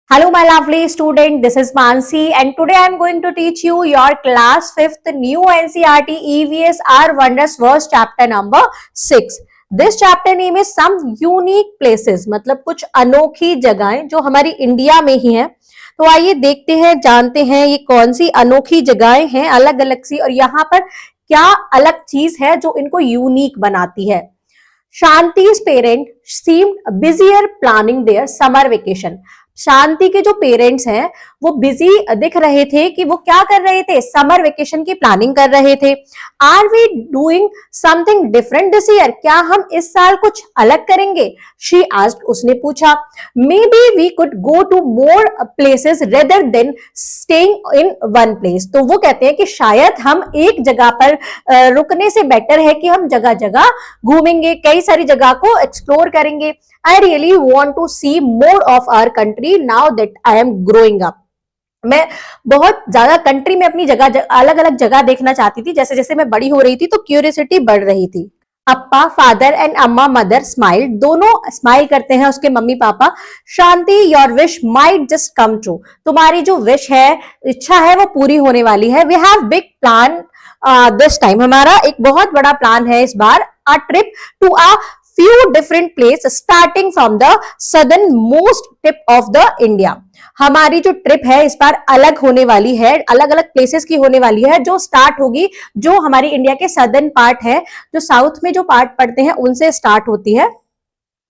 Hello, my lovely student. This is Mansi, and today I am going to teach you your class 5th new NCERT EVS R Wonders Words chapter number 6. This chapter name is some unique places, मतलब कुछ अनोखी जगहें जो हमारी India में ही हैं. तो आइए देखते हैं, जानते हैं ये कौन सी अनोखी जगहें हैं, अलग अलग सी, और यहाँ पर क्या अलग चीज है जो इनको यूनिक बनाती है. शांति's parent seemed busier planning their summer vacation. शांति के जो पेरेंट्स हैं वो बिजी दिख रहे थे कि वो क्या कर रहे थे, समर वेकेशन की प्लानिंग कर रहे थे. Are we doing something different this year, क्या हम इस साल कुछ अलग करेंगे. शी आस्क्ड, उसने पूछा. Maybe we could go to more places rather than staying in one place. तो वो कहते हैं कि शायद हम एक जगह पर रुकने से बेटर है कि हम जगह जगह घूमेंगे, कई सारी जगह को एक्सप्लोर करेंगे. I really want to see more of our country now that I am growing up. मैं बहुत ज्यादा कंट्री में अपनी जगह अलग अलग जगह देखना चाहती थी. जैसे जैसे मैं बड़ी हो रही थी तो क्यूरियोसिटी बढ़ रही थी. अप्पा फादर एंड अम्मा मदर स्माइल, दोनों स्माइल करते हैं उसके mummy papa. Shanti your wish might just come true, तुम्हारी जो विश है, इच्छा है, वो पूरी होने वाली है. We have big plan this time, हमारा एक बहुत बड़ा प्लान है इस बार. A trip to a few different places starting from the southernmost tip of the India. हमारी जो ट्रिप है इस बार अलग होने वाली है, अलग अलग प्लेसेस की होने वाली है, जो स्टार्ट होगी, जो हमारी इंडिया के सदर्न पार्ट है, जो साउथ में जो पार्ट पड़ते हैं उनसे स्टार्ट होती है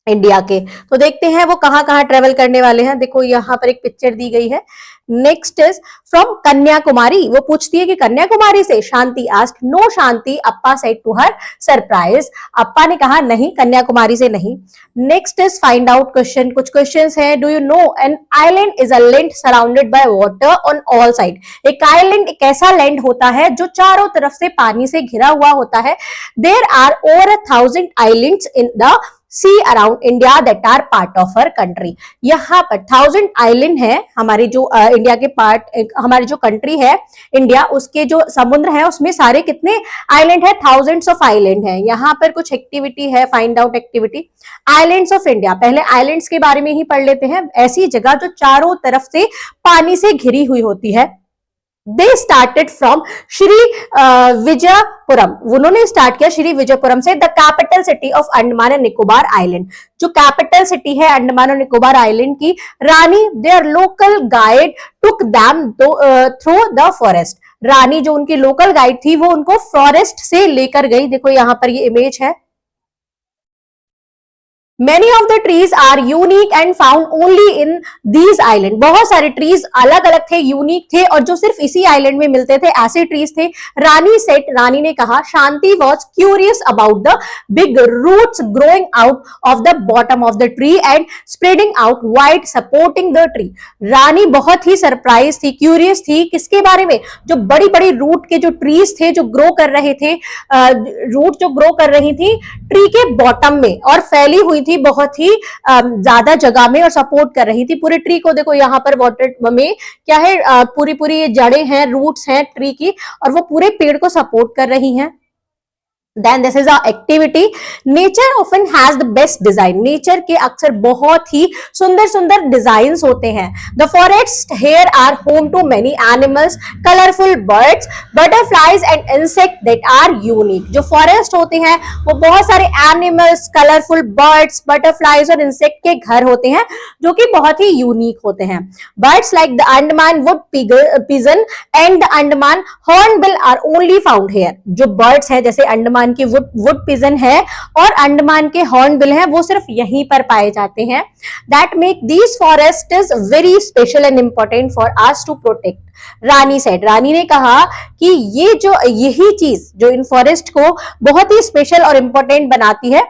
इंडिया के. तो देखते हैं वो कहां कहां ट्रेवल करने वाले हैं. देखो यहाँ पर एक पिक्चर दी गई है. Next is from Kanyakumari. वो पूछती है कि कन्याकुमारी से. Shanti asked, no Shanti, Appa said to her surprise. अप्पा ने कहा नहीं, कन्याकुमारी से नहीं. Next is find out question. कुछ क्वेश्चंस हैं. Do you know an island is a land surrounded by water on all side. एक आइलैंड एक ऐसा लैंड होता है जो चारों तरफ से पानी से घिरा हुआ होता है. There are over 1000 islands in the sea around India that are part of our country. यहाँ पर 1000 आइलैंड है हमारी जो इंडिया के पार्ट, हमारी जो कंट्री है इंडिया, उसके जो समुद्र है उसमें सारे कितने आइलैंड है, थाउजेंड्स ऑफ आइलैंड है. यहाँ पर कुछ एक्टिविटी है, find out activity. Islands of India, पहले आइलैंड्स के बारे में ही पढ़ लेते हैं. ऐसी जगह जो चारों तरफ से पानी से घिरी हुई होती है. They started from Shri Vijayapuram. उन्होंने स्टार्ट किया श्री विजयपुरम से. The capital city of Andaman and Nicobar island, जो कैपिटल सिटी है अंडमान और निकोबार आइलैंड की. Rani, their local guide took them through the forest. Rani जो उनकी लोकल गाइड थी वो उनको फॉरेस्ट से लेकर गई. देखो यहाँ पर ये इमेज है. Many of the trees are unique and found only in these islands. बहुत सारे ट्रीज अलग अलग थे, यूनिक थे, और जो सिर्फ इसी आइलैंड में मिलते थे, ऐसे ट्रीज थे. रानी सेट, रानी ने कहा. शांति was curious about the big roots growing out of the bottom of the tree and spreading out wide supporting the tree. रानी बहुत ही सरप्राइज थी, क्यूरियस थी. किसके बारे में? जो बड़ी बड़ी रूट के जो ट्रीज थे जो ग्रो कर रहे थे, रूट जो ग्रो कर रही थी ट्री के बॉटम में और फैली हुई थी बहुत ही ज्यादा जगह में और सपोर्ट कर रही थी पूरे ट्री को. देखो यहाँ पर वाटर में क्या है, पूरी पूरी ये जड़ें हैं, रूट्स हैं ट्री की, और वो पूरे पेड़ को सपोर्ट कर रही हैं. Then this is our activity. Nature often has the best design. Nature के अक्सर बहुत ही सुंदर सुंदर डिजाइन्स होते हैं. The forest here are home to many animals, colorful birds, butterflies and insects that are unique. जो फॉरेस्ट होते हैं वो बहुत सारे एनिमल्स, कलरफुल बर्ड्स, बटरफ्लाइज और इंसेक्ट के घर होते हैं जो कि बहुत ही यूनिक होते हैं. Birds like the Andaman wood pigeon and the Andaman hornbill are only found here. जो बर्ड्स हैं जैसे अंडमान की वुड पिजन है और अंडमान के हॉर्नबिल है, वो सिर्फ यहीं पर पाए जाते हैं. That make these forest is very special and important for us to protect. Rani said, Rani ने कहा कि ये जो यही चीज जो इन फॉरेस्ट को बहुत ही स्पेशल और इंपॉर्टेंट बनाती है,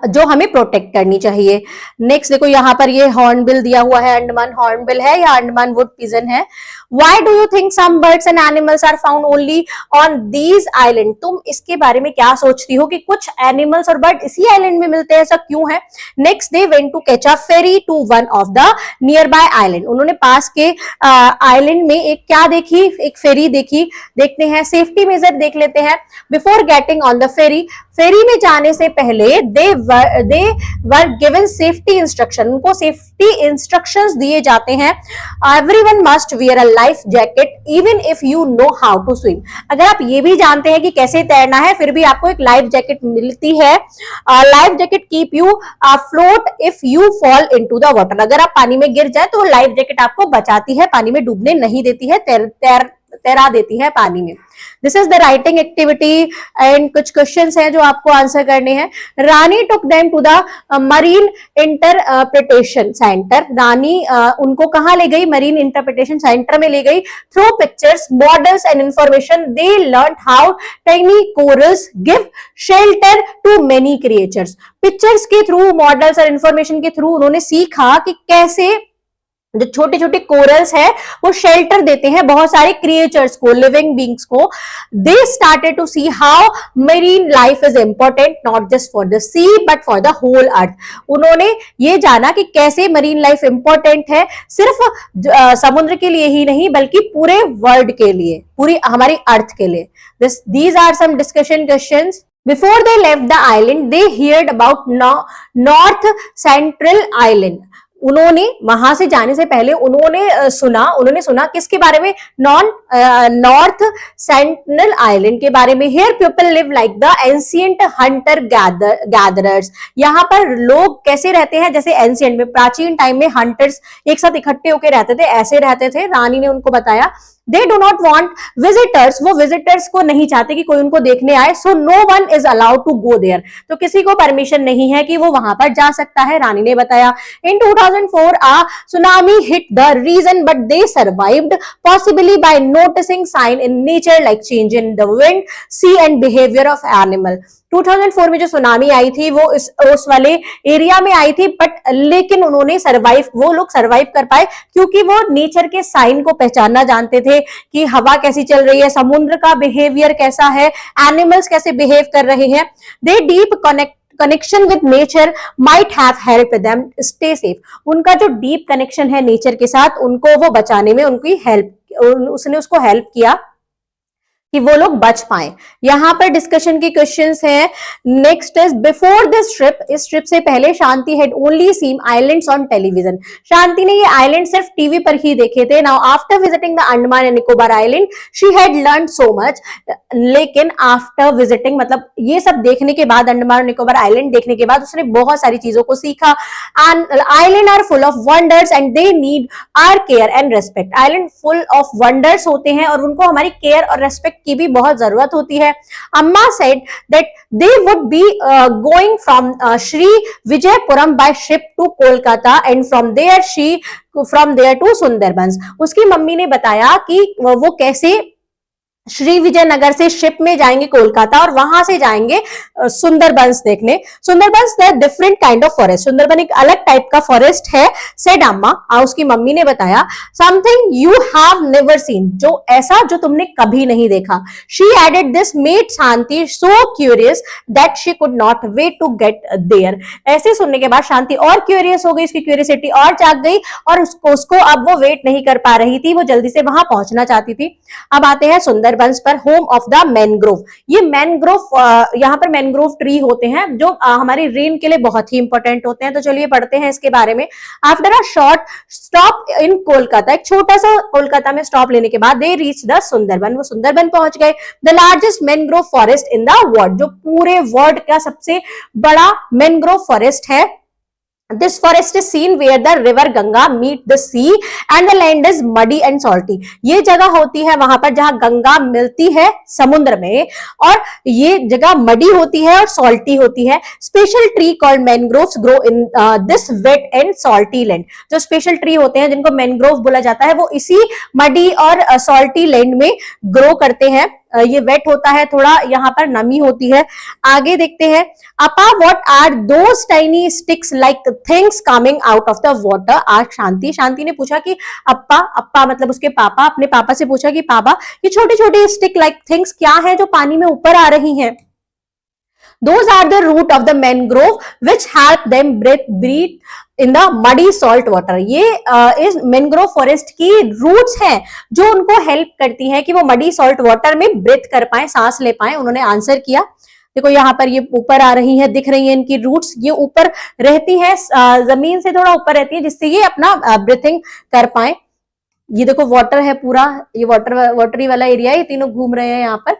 जो हमें प्रोटेक्ट करनी चाहिए. नेक्स्ट देखो यहाँ पर ये हॉर्नबिल दिया हुआ है. अंडमान हॉर्नबिल है या अंडमान वुड पिजन है. Why do you think some birds and animals are found only on these islands? तुम इसके बारे में क्या सोचती हो कि कुछ एनिमल्स और बर्ड इसी आइलैंड में मिलते हैं, ऐसा क्यों है? Next they went to catch a ferry to one of the nearby island. उन्होंने पास के आइलैंड में एक क्या देखी, एक फेरी देखी. देखते हैं, सेफ्टी मेजर देख लेते हैं. Before getting on the ferry, ferry में जाने से पहले they were given safety instruction, उनको सेफ्टी इंस्ट्रक्शंस दिए जाते हैं। Everyone must wear a life jacket even if you know how to swim. अगर आप ये भी जानते हैं कि कैसे तैरना है, फिर भी आपको एक लाइफ जैकेट मिलती है। Life jacket keep you float if you fall into the water. अगर आप पानी में गिर जाए तो लाइफ जैकेट आपको बचाती है, पानी में डूबने नहीं देती है, तैरा देती है पानी में। This is the writing activity and कुछ क्वेश्चंस हैं जो आपको आंसर करने हैं। Rani took them to the marine interpretation centre. Rani उनको कहां ले गई? मरीन इंटरप्रिटेशन सेंटर में ले गई। Through pictures, models and information they learn how tiny corals give shelter to many creatures. Pictures के थ्रू, मॉडल्स और इंफॉर्मेशन के थ्रू उन्होंने सीखा कि कैसे जो छोटे छोटे कोरल्स है वो शेल्टर देते हैं बहुत सारे क्रिएचर्स को, लिविंग बींग्स को। They started to see how marine life is important not just for the sea but for the whole earth. उन्होंने ये जाना कि कैसे मरीन लाइफ इंपॉर्टेंट है, सिर्फ समुद्र के लिए ही नहीं बल्कि पूरे वर्ल्ड के लिए, पूरी हमारी अर्थ के लिए। These are some discussion questions. Before they left the island, they heard about North Central Island. उन्होंने वहां से जाने से पहले उन्होंने सुना किसके बारे में? नॉर्थ सेंट्रल आइलैंड के बारे में। Here people live like the ancient Hunter gatherers. यहाँ पर लोग कैसे रहते हैं? जैसे एंशिएंट में, प्राचीन टाइम में हंटर्स एक साथ इकट्ठे होकर रहते थे, ऐसे रहते थे। रानी ने उनको बताया they do not want visitors, वो विजिटर्स को नहीं चाहते कि कोई उनको देखने आए। So no one is allowed to go there, तो किसी को परमिशन नहीं है कि वो वहां पर जा सकता है, रानी ने बताया। इन 2004 a tsunami hit the region but they survived possibly by noticing sign in nature like change in the wind, sea and behavior of animal। 2004 में जो सुनामी आई थी वो उस वाले एरिया में आई थी, बट लेकिन उन्होंने वो लोग सरवाइव कर पाए क्योंकि वो नेचर के साइन को पहचानना जानते थे कि हवा कैसी चल रही है, समुद्र का बिहेवियर कैसा है, एनिमल्स कैसे बिहेव कर रहे हैं। They deep connection with nature might have help them stay safe. उनका जो डीप कनेक्शन है नेचर के साथ, उनको वो बचाने में उसने उसको हेल्प किया कि वो लोग बच पाए। यहां पर डिस्कशन की क्वेश्चंस हैं। Next is before this trip, इस ट्रिप से पहले Shanti had only seen islands on television. Shanti ने ये आइलैंड सिर्फ टीवी पर ही देखे थे। Now after visiting the Andaman and Nicobar island she had learn so much. लेकिन आफ्टर विजिटिंग मतलब ये सब देखने के बाद, अंडमान और निकोबार आइलैंड देखने के बाद उसने बहुत सारी चीजों को सीखा। Island are full of wonders and they need our care and respect. Island full of wonders होते हैं और उनको हमारी केयर और रेस्पेक्ट की भी बहुत जरूरत होती है। अम्मा said that they would be going from Sri Vijayapuram by ship to Kolkata and from there to Sundarbans। उसकी मम्मी ने बताया कि वो कैसे श्री विजयनगर से शिप में जाएंगे कोलकाता और वहां से जाएंगे सुंदरबंस देखने। Sundarbans the different kind of forest, Sundarban एक अलग टाइप का फॉरेस्ट है। सेड अम्मा, उसकी मम्मी ने बताया something you have never seen, जो ऐसा जो तुमने कभी नहीं देखा। She added this made Shanti so curious that she could not wait to get there. ऐसे सुनने के बाद शांति और क्यूरियस हो गई, उसकी क्यूरियसिटी और जाग गई और उसको अब वो वेट नहीं कर पा रही थी, वो जल्दी से वहां पहुंचना चाहती थी। अब आते हैं सुंदरबंस पर, होम ऑफ द मैनग्रोव। ये मैनग्रोव, यहाँ पर मैनग्रोव ट्री होते हैं जो हमारी रेन के लिए बहुत ही इंपॉर्टेंट होते हैं। तो चलिए पढ़ते हैं इसके बारे में। After a short stop in Kolkata, एक छोटा सा कोलकाता में स्टॉप लेने के बाद दे रीच द सुंदरबन, वो सुंदरबन पहुंच गए। The largest mangrove forest in the world, जो पूरे वर्ल्ड का सबसे बड़ा मैनग्रोव फॉरेस्ट है। This forest is seen where the river Ganga meet the sea and the land is muddy and salty। ये जगह होती है वहां पर जहां गंगा मिलती है समुद्र में और ये जगह मडी होती है और सॉल्टी होती है। Special tree called mangroves grow in this wet and salty land. जो स्पेशल ट्री होते हैं जिनको मैनग्रोव बोला जाता है वो इसी मडी और सॉल्टी लैंड में ग्रो करते हैं। ये वेट होता है, थोड़ा यहाँ पर नमी होती है। आगे देखते हैं। Appa what are those tiny sticks like things coming out of the water are Shanti. Shanti ने पूछा कि अप्पा मतलब उसके पापा, अपने पापा से पूछा कि पापा ये छोटे छोटे स्टिक लाइक थिंग्स क्या है जो पानी में ऊपर आ रही हैं। Those are the root of the mangrove which help them breathe in the muddy salt water। ये इस मैनग्रोव फॉरेस्ट की रूट्स हैं जो उनको हेल्प करती हैं कि वो मडी सॉल्ट वाटर में ब्रीथ कर पाए, सांस ले पाए। उन्होंने आंसर किया। देखो यहाँ पर ये ऊपर आ रही है, दिख रही है इनकी रूट्स, ये ऊपर रहती है, जमीन से थोड़ा ऊपर रहती है, जिससे ये अपना ब्रीथिंग कर पाए। ये देखो वाटर है पूरा, ये वाटरी वाला एरिया है, ये तीनों घूम रहे हैं यहाँ पर।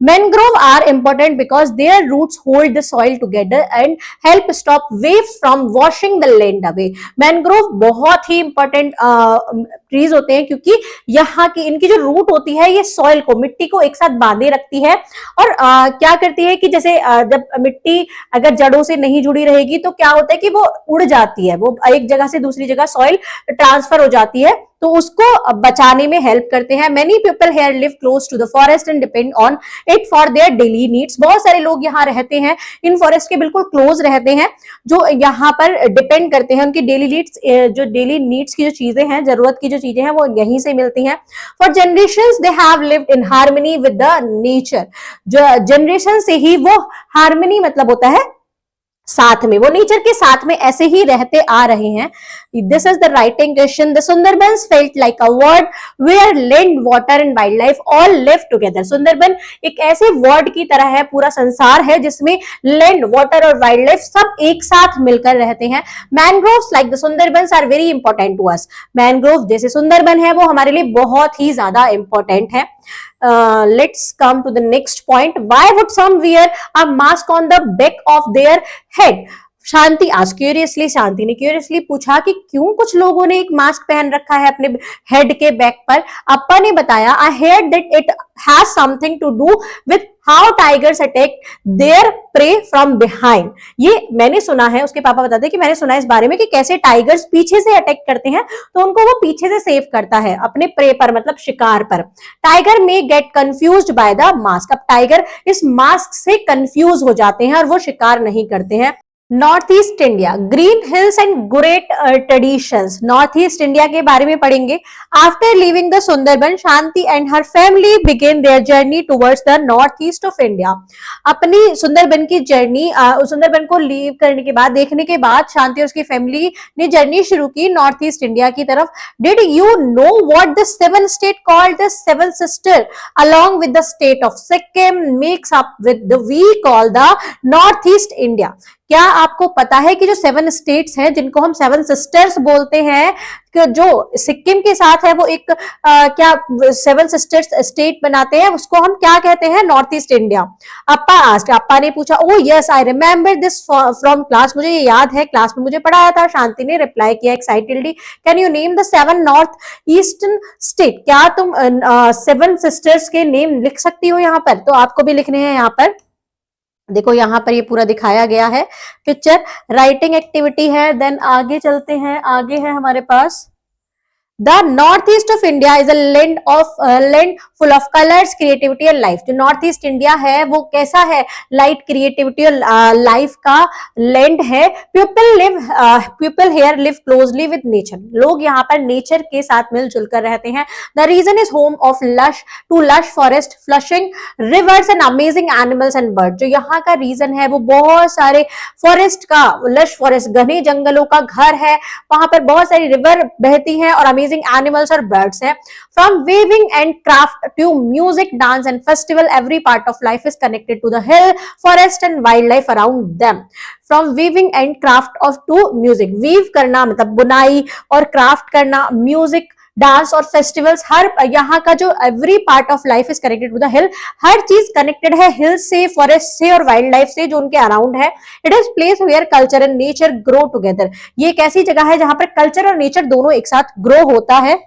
Mangrove are important because their roots hold the soil together and help stop waves from washing the land away. Mangrove बहुत ही इंपॉर्टेंट ट्रीज होते हैं, क्योंकि यहाँ की इनकी जो रूट होती है ये सॉइल को, मिट्टी को एक साथ बांधे रखती है। और क्या करती है कि जैसे जब मिट्टी अगर जड़ों से नहीं जुड़ी रहेगी तो क्या होता है कि वो उड़ जाती है, वो एक जगह से दूसरी जगह सॉइल ट्रांसफर हो जाती है, तो उसको बचाने में हेल्प करते हैं। Many people here live close to the forest and depend on it for their daily needs. बहुत सारे लोग यहाँ रहते हैं, इन फॉरेस्ट के बिल्कुल क्लोज रहते हैं, जो यहाँ पर डिपेंड करते हैं, उनकी डेली नीड्स, जो डेली नीड्स की जो चीजें हैं, जरूरत की जो चीजें हैं, वो यहीं से मिलती हैं। For generations they have lived in harmony with the nature. जो जनरेशन से ही वो हार्मनी मतलब होता है साथ में, वो नेचर के साथ में ऐसे ही रहते आ रहे हैं। This is the writing question. The Sundarbans felt like a world where land, water and wildlife all live together. Sundarban एक ऐसे वर्ड की तरह है, पूरा संसार है जिसमें लैंड, वाटर और वाइल्ड लाइफ सब एक साथ मिलकर रहते हैं। Mangroves like the Sundarbans are very important to us. Mangrove जैसे सुंदरबन है वो हमारे लिए बहुत ही ज्यादा इंपॉर्टेंट है। Let's come to the next point. Why would some wear a mask on the back of their head? शांति आज क्यूरियसली, शांति ने क्यूरियसली पूछा कि क्यों कुछ लोगों ने एक मास्क पहन रखा है अपने हेड के बैक पर। अप्पा ने बताया, आई हेard that it has something to do with how tigers attack their prey from behind। ये मैंने सुना है, उसके पापा बताते हैं कि मैंने सुना है इस बारे में कि कैसे टाइगर्स पीछे से अटैक करते हैं, तो उनको वो पीछे से सेव करता है अपने प्रे पर, मतलब शिकार पर। टाइगर में get confused by the mask. अब टाइगर इस मास्क से कंफ्यूज हो जाते हैं और वो शिकार नहीं करते हैं। North east India, green hills and great traditions. North east India के बारे में पढ़ेंगे। After living the Sundarban, Shanti and her family began their journey towards the north east of India. अपनी सुंदरबन की जर्नी, सुंदरबन को लीव करने के बाद, देखने के बाद, शांति और उसकी फैमिली ने जर्नी शुरू की नॉर्थ ईस्ट इंडिया की तरफ। Did you know what the seven state called the seven sister along with the state of Sikkim makes up with the we call the north east India. क्या आपको पता है कि जो 7 स्टेट्स हैं जिनको हम 7 सिस्टर्स बोलते हैं, कि जो सिक्किम के साथ है वो एक क्या 7 सिस्टर्स स्टेट बनाते हैं, उसको हम क्या कहते हैं? North east India. अप्पा ने पूछा, ओ yes I remember this from class. मुझे ये याद है, क्लास में मुझे पढ़ाया था। शांति ने रिप्लाई किया excitedly, can you name the 7 north eastern state. क्या तुम 7 सिस्टर्स के नेम लिख सकती हो यहाँ पर? तो आपको भी लिखने हैं यहाँ पर। देखो यहाँ पर ये पूरा दिखाया गया है पिक्चर। राइटिंग एक्टिविटी है, देन आगे चलते हैं। आगे है हमारे पास, The northeast of India is a land full of colors, creativity and life। जो नॉर्थ ईस्ट इंडिया है वो कैसा है? लाइट, क्रिएटिविटी और लाइफ का लैंड है। People here live closely with nature. लोग यहाँ पर नेचर के साथ मिलजुल कर रहते हैं। The region is home of lush forest, flushing rivers and amazing animals and bird. जो यहाँ का रीजन है वो बहुत सारे फॉरेस्ट का, लश फॉरेस्ट, घने जंगलों का घर है। वहां पर बहुत सारी रिवर बहती हैं और अमेजिंग एनिमल्स और बर्ड्स है। From weaving and craft to music, dance and festival, every part of life is connected to the hill, forest and wildlife around them. From weaving and craft of to music, weave करना मतलब बुनाई, और craft करना music, dance और festivals. हर यहाँ का जो every part of life is connected to the hill, हर चीज कनेक्टेड है हिल से, फॉरेस्ट से और वाइल्ड लाइफ से जो उनके अराउंड है। It is place where culture and nature grow together. ये एक ऐसी जगह है जहां पर कल्चर और नेचर दोनों एक साथ ग्रो होता है।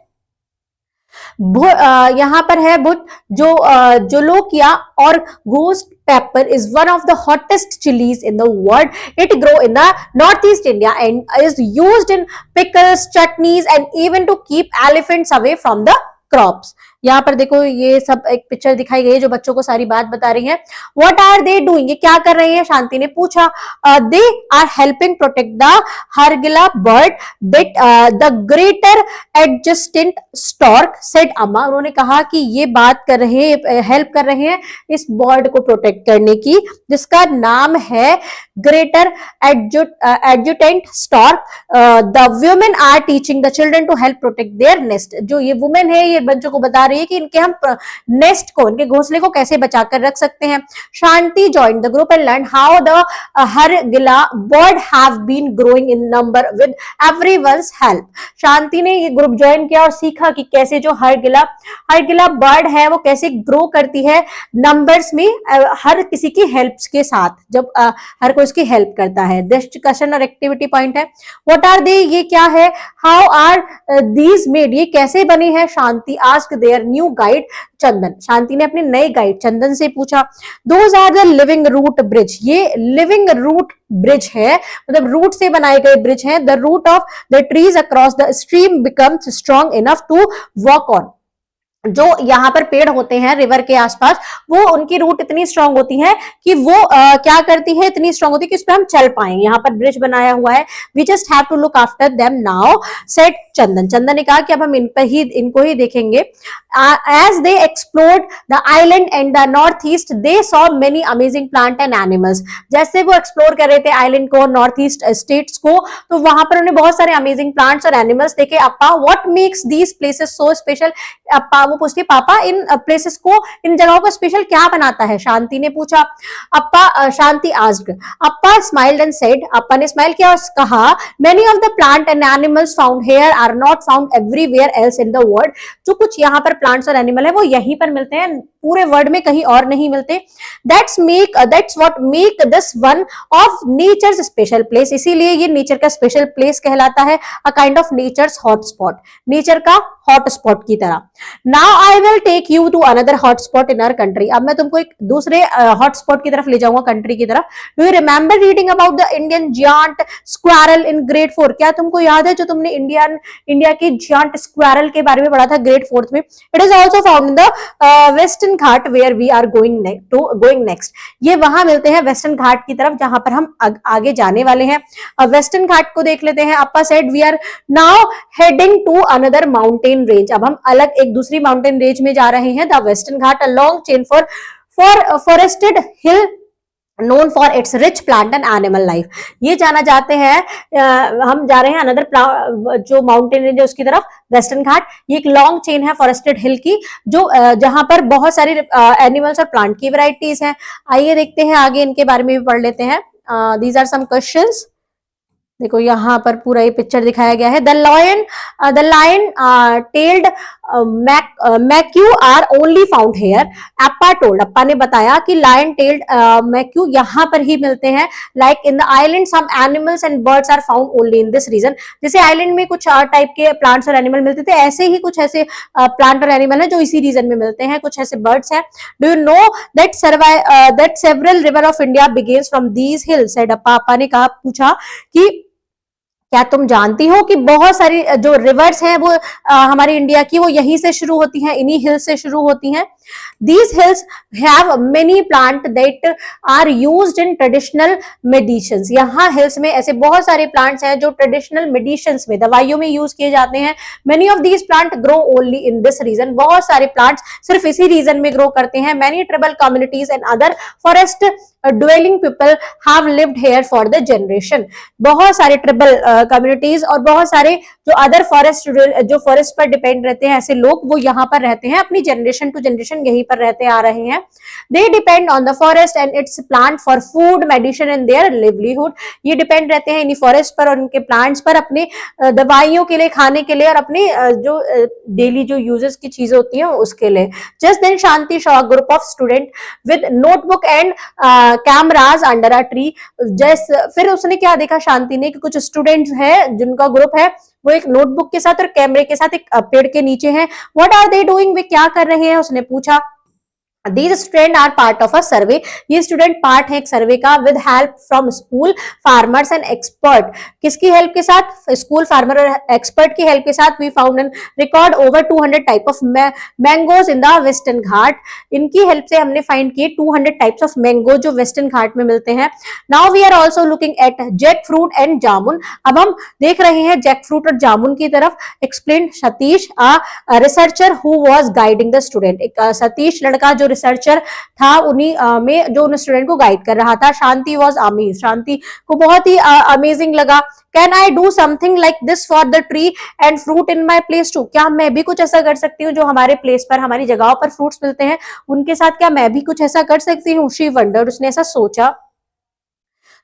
यहाँ पर है बुट, जो लोकिया और ghost pepper is one of the hottest chilies in the world. It grow in the northeast India and is used in pickles, chutneys and even to keep elephants away from the crops। यहाँ पर देखो ये सब एक picture दिखाई गई है जो बच्चों को सारी बात बता रही है। What are they doing? ये क्या कर रहे हैं? शांति ने पूछा। They are helping protect the hargilla bird that the greater adjacent stork said अम्मा। उन्होंने कहा कि ये बात कर रहे हैं, हेल्प कर रहे हैं इस बर्ड को प्रोटेक्ट करने की, जिसका नाम है greater adjutant stork. The women are teaching the children to help protect their nest. जो ये वुमेन है ये बच्चों को बता रही रही है कि इनके हम नेस्ट को, इनके घोंसले को कैसे बचाकर रख सकते हैं। Shanti join the group and learn how the hargila bird have been growing in number with everyone's help. Shanti ने ये ग्रुप ज्वाइन किया और सीखा कि कैसे जो हरगिला बर्ड है वो कैसे ग्रो करती है नंबर्स में, हर किसी की हेल्प के साथ, जब हर कोई उसकी हेल्प करता है। डिस्कशन और एक्टिविटी पॉइंट है। व्हाट आर दे, ये क्या है। हाउ आर दीज मेड, ये कैसे बनी है। Shanti asked their new guide Chandan, Shanti ने अपने नए गाइड चंदन से पूछा। Those are the living root bridge, ये लिविंग रूट ब्रिज है, मतलब रूट से बनाए गए ब्रिज हैं। The root of the trees across the stream becomes strong enough to walk on, जो यहाँ पर पेड़ होते हैं रिवर के आसपास, वो उनकी रूट इतनी स्ट्रांग होती है कि वो क्या करती है, इतनी स्ट्रांग होती है कि उस पर हम चल पाएंगे। यहाँ पर ब्रिज बनाया हुआ है। We just have to look after them now, said Chandan. Chandan ने कहा कि अब हम इनको ही देखेंगे। As they explored the island and the north east they saw many amazing plant and animals. जैसे वो एक्सप्लोर कर रहे थे आइलैंड को, नॉर्थ ईस्ट स्टेट्स को, तो वहां पर उन्हें बहुत सारे अमेजिंग प्लांट्स और एनिमल्स देखे। Appa what makes these places so special, Appa वो पूछती है पापा इन प्लेसेस को, इन जगहों को स्पेशल क्या बनाता है। शांति ने पूछा। Appa, Shanti asked. Appa smiled and said, अप्पा ने स्माइल किया और कहा, many of the plant and animals found here are not found everywhere else in the world. जो कुछ यहाँ पर प्लांट्स और एनिमल है वो यहीं पर मिलते हैं, पूरे वर्ल्ड में कहीं और नहीं मिलते। That's what make this one of nature's special place, इसीलिए ये नेचर का स्पेशल प्लेस कहलाता है। A kind of nature's hotspot, nature का हॉटस्पॉट की तरह। Now I will take you to another hotspot in our country, अब मैं तुमको एक दूसरे हॉटस्पॉट की तरफ ले जाऊंगा, कंट्री की तरफ। Do you remember reading about the Indian giant squirrel in grade 4, क्या तुमको याद है जो तुमने इंडिया के जियांट स्क्वारल के बारे में पढ़ा था ग्रेड 4 में। It is also found in the western ghat where we are going next, ये वहां मिलते हैं वेस्टर्न घाट की तरफ जहां पर हम आगे जाने वाले हैं। वेस्टर्न घाट को देख लेते हैं। Appa said we are now heading to another mountain range, अब हम अलग एक दूसरी माउंटेन रेंज में जा रहे हैं। The western Ghat a long chain for forested hill known for its rich plant and animal life, ये जाना जाते हैं। हम जा रहे हैं अनदर जो माउंटेन रेंज है उसकी तरफ, वेस्टर्न घाट। ये एक लॉन्ग चेन है फॉरेस्टेड हिल की, जो जहां पर बहुत सारी एनिमल्स और प्लांट की वेराइटीज हैं। आइए देखते हैं आगे, इनके बारे में भी पढ़ लेते हैं। These are some questions. देखो यहाँ पर पूरा ये पिक्चर दिखाया गया है। The lion tailed macaque are only found here. Appa told, अप्पा ने बताया कि लायन टेल्ड मैक्यू यहाँ पर ही मिलते हैं। Like in the island some animals and birds are found only in this region, जैसे आइलैंड में कुछ टाइप के प्लांट्स और एनिमल मिलते थे, ऐसे ही कुछ ऐसे प्लांट और एनिमल है जो इसी रीजन में मिलते हैं, कुछ ऐसे बर्ड्स हैं। Do you know that several river of India begins from these hills, said Appa. अप्पा ने कहा, पूछा कि क्या तुम जानती हो कि बहुत सारी जो रिवर्स हैं वो हमारी इंडिया की, वो यहीं से शुरू होती हैं, इन्हीं हिल्स से शुरू होती हैं। These hills have many plants that are used in traditional medicines. यहाँ हिल्स में ऐसे बहुत सारे प्लांट्स हैं जो ट्रेडिशनल मेडिसिन्स में, दवाइयों में यूज किए जाते हैं। Many of these plants grow only in this region. बहुत सारे प्लांट्स सिर्फ इसी रीजन में ग्रो करते हैं। Many tribal communities and other forest dwelling people have lived here for the generation. बहुत सारे ट्रिबल कम्युनिटीज और बहुत सारे जो अदर फॉरेस्ट पर डिपेंड रहते हैं ऐसे लोग, वो यहाँ पर रहते हैं, अपनी जनरेशन टू जनरेशन यहीं पर रहते आ रहे हैं। They depend on the forest and its plant for food medicine and their livelihood, ये डिपेंड रहते हैं इन्हीं फॉरेस्ट पर और उनके प्लांट्स पर, अपने दवाइयों के लिए, खाने के लिए और अपने जो डेली जो यूजेस की चीजें होती हैं उसके लिए। Just then Shanti saw group of student with notebook and cameras under a tree. फिर उसने क्या देखा शांति ने कि कुछ स्टूडेंट्स है जिनका ग्रुप है वो एक नोटबुक के साथ और कैमरे के साथ एक पेड़ के नीचे है। व्हाट आर दे डूइंग, वे क्या कर रहे हैं, उसने पूछा। These students are part of a survey. ये स्टूडेंट पार्ट है एक सर्वे का। with help from school farmers and expert, किसकी हेल्प के साथ, स्कूल फार्मर और एक्सपर्ट की हेल्प के साथ we found and record over 200 type of mangoes in the western घाट। इनकी हेल्प से हमने फाइंड किए 200 types of mango जो वेस्टर्न घाट में मिलते हैं। now we are also looking at jackfruit and जामुन, अब हम देख रहे हैं जैकफ्रूट और जामुन की तरफ। explained Satish, a researcher who was guiding the student, एक सतीश लड़का जो रिसर्चर था उन्हीं में जो उन स्टूडेंट को गाइड कर रहा था. शांति वॉज अमेज, शांति को बहुत ही अमेजिंग लगा. Can I do something like this for the tree and fruit in my place too, क्या मैं भी कुछ ऐसा कर सकती हूँ जो हमारे प्लेस पर, हमारी जगहों पर फ्रूट्स मिलते हैं उनके साथ, क्या मैं भी कुछ ऐसा कर सकती हूँ. शी वंडर्ड, उसने ऐसा सोचा.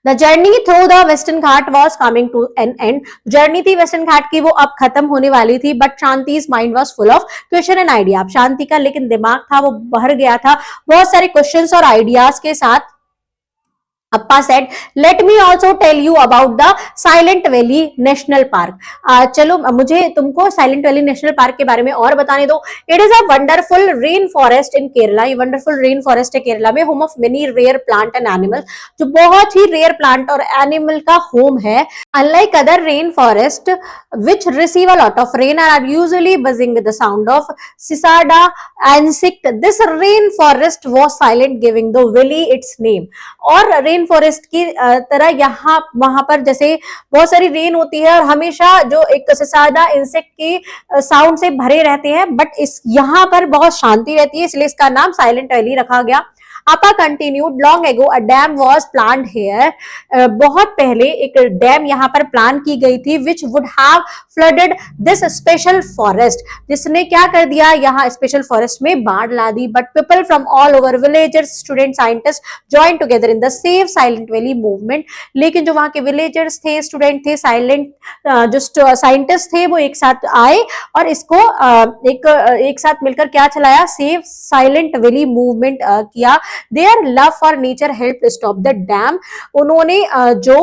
The journey through the Western Ghat was coming to an end. Journey थी वेस्टर्न घाट की वो अब खत्म होने वाली थी. But Shanti's mind was full of question and idea. अब शांति का लेकिन दिमाग था वो भर गया था बहुत सारे क्वेश्चंस और आइडियाज के साथ. Appa said, "Let me also tell you about the Silent Valley National Park." चलो मुझे तुमको साइलेंट वैली नेशनल पार्क के बारे में और बताने दो. It is a wonderful rain forest in Kerala. ये wonderful rain forest है केरला में. Home of many rare plant and animals. जो बहुत ही rare plant और animal का home है. Unlike other rain forest which receive a lot of rain and are usually buzzing with the sound of cicada insect, this rain forest was silent, giving the valley its name. और rain forest की तरह यहाँ वहां पर जैसे बहुत सारी rain होती है और हमेशा जो एक सिसादा इंसेक्ट की साउंड से भरे रहते हैं, बट इस यहाँ पर बहुत शांति रहती है, इसलिए इसका नाम साइलेंट वैली रखा गया. Appa continued, long ago a dam was planned here. बहुत पहले एक डैम यहाँ पर प्लान की गई थी which would have flooded this special forest. जिसने क्या कर दिया, यहाँ स्पेशल फॉरेस्ट में बाढ़ ला दी. But people from all over, villagers, students, scientists joined together in the Save Silent Valley movement. लेकिन जो वहाँ के विलेजर्स थे, स्टूडेंट थे, साइलेंट जो साइंटिस्ट थे वो एक साथ आए और इसको एक साथ मिलकर क्या चलाया, सेव साइलेंट वैली मूवमेंट किया. Their love for nature helped stop the dam. उन्होंने जो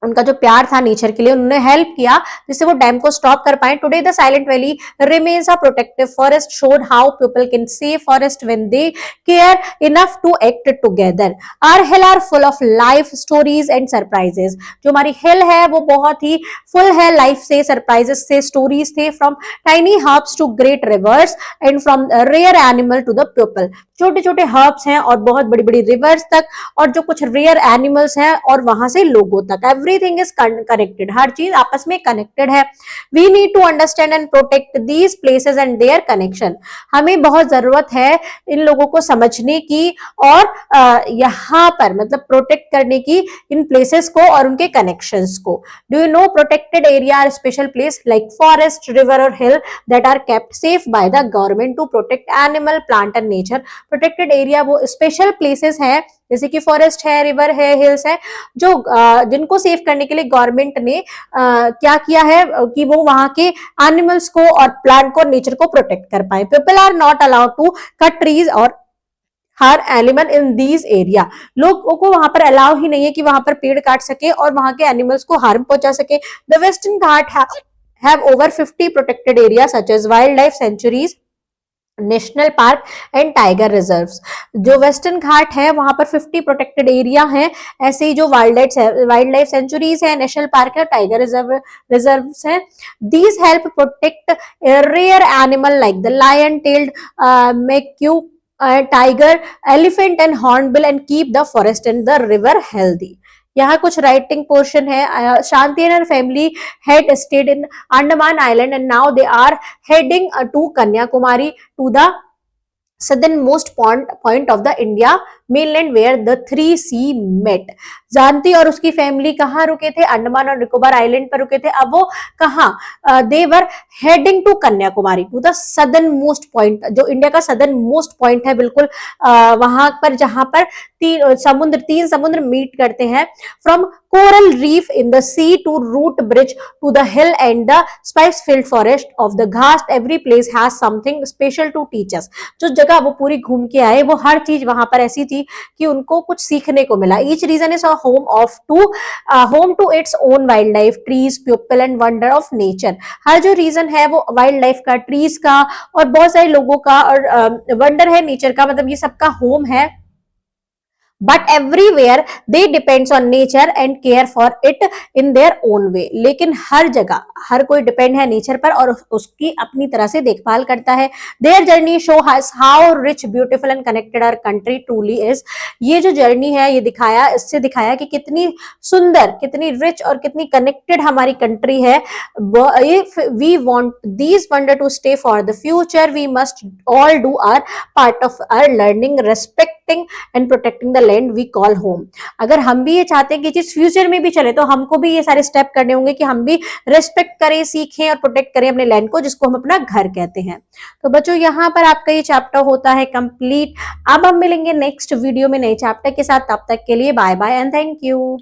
उनका जो प्यार था नेचर के लिए उन्होंने हेल्प किया जिससे वो डैम को स्टॉप कर पाए. Today the Silent Valley remains a protective forest, showed how people can save forest when they care enough to act together. Our hill are full of life stories and surprises. जो हमारी hill है वो बहुत ही full है life से, surprises से, stories थे. From tiny herbs to great rivers and from rare animal to the people. छोटे छोटे हर्ब्स हैं और बहुत बड़ी बड़ी रिवर्स तक, और जो कुछ रेयर एनिमल्स हैं और वहां से लोगों तक. एवरीथिंग इज कनेक्टेड, हर चीज आपस में कनेक्टेड है. We need to understand and protect these places and their connection. हमें बहुत जरूरत है इन लोगों को समझने की और यहाँ पर मतलब प्रोटेक्ट करने की इन प्लेसेस को और उनके कनेक्शंस को. Do you know protected area are special place like forest, river और hill that are kept safe by the government to protect animal, plant and nature. Protected area वो special places हैं जैसे कि forest है, river है, hills है, जो जिनको सेव करने के लिए गवर्नमेंट ने क्या किया है कि वो वहां के एनिमल्स को और प्लांट को, नेचर को प्रोटेक्ट कर पाए. People are not allowed to cut trees और hurt animal in these area. लोगों को वहां पर अलाउ ही नहीं है कि वहां पर पेड़ काट सके और वहां के एनिमल्स को हार्म पहुंचा सके. The western Ghat have over 50 protected areas such as wildlife sanctuaries, national park and tiger reserves. जो वेस्टर्न घाट है वहां पर 50 प्रोटेक्टेड एरिया हैं. ऐसे ही जो वाइल्ड लाइफ सेंचुरीज है, नेशनल पार्क है, टाइगर रिजर्व्स हैं. These help protect rare animal like the lion tailed macaque, tiger, elephant and hornbill and keep the forest and the river healthy. यहाँ कुछ writing portion है. Shanti and family had stayed in Andaman Island and now they are heading to Kanyakumari, to the southernmost point of the India mainland where the three sea met. जानती और उसकी family कहाँ रुके थे, अंडमान और निकोबार आइलैंड पर रुके थे. अब वो कहाँ, they were heading to Kanyakumari, to the southernmost point, जो इंडिया का सदर्न मोस्ट पॉइंट है बिल्कुल वहां पर जहां पर तीन समुद्र मीट करते हैं. From coral reef in the sea to root bridge to the hill and the spice field forest of the ghat, every place has something special to teach us. जो जगह वो पूरी घूम के आए वो हर चीज वहां पर ऐसी थी कि उनको कुछ सीखने को मिला. Each reason is home to its own wildlife, trees, people and wonder of nature. हर जो रीजन है वो वाइल्ड लाइफ का, ट्रीज का और बहुत सारे लोगों का और वंडर है नेचर का, मतलब ये सबका होम है. But everywhere they depends on nature and care for it in their own way. लेकिन हर जगह हर कोई डिपेंड है नेचर पर और उसकी अपनी तरह से देखभाल करता है। Their journey show how rich beautiful and connected our country truly is. ये जो जर्नी है ये दिखाया, इससे दिखाया कि कितनी सुंदर, कितनी रिच और कितनी कनेक्टेड हमारी कंट्री है। If we want these wonder to stay for the future we must all do our part of our learning, respecting and protecting the land we call home. अगर हम भी ये चाहते हैं कि जिस फ्यूचर में भी चले तो हमको भी ये सारे स्टेप करने होंगे कि हम भी रेस्पेक्ट करें, सीखें और प्रोटेक्ट करें अपने लैंड को, जिसको हम अपना घर कहते हैं। तो बच्चों यहाँ पर आपका ये चैप्टर होता है कंप्लीट। अब हम मिलेंगे नेक्स्ट वीडियो में नए चैप्टर के साथ। तब तक के लिए bye bye and thank you.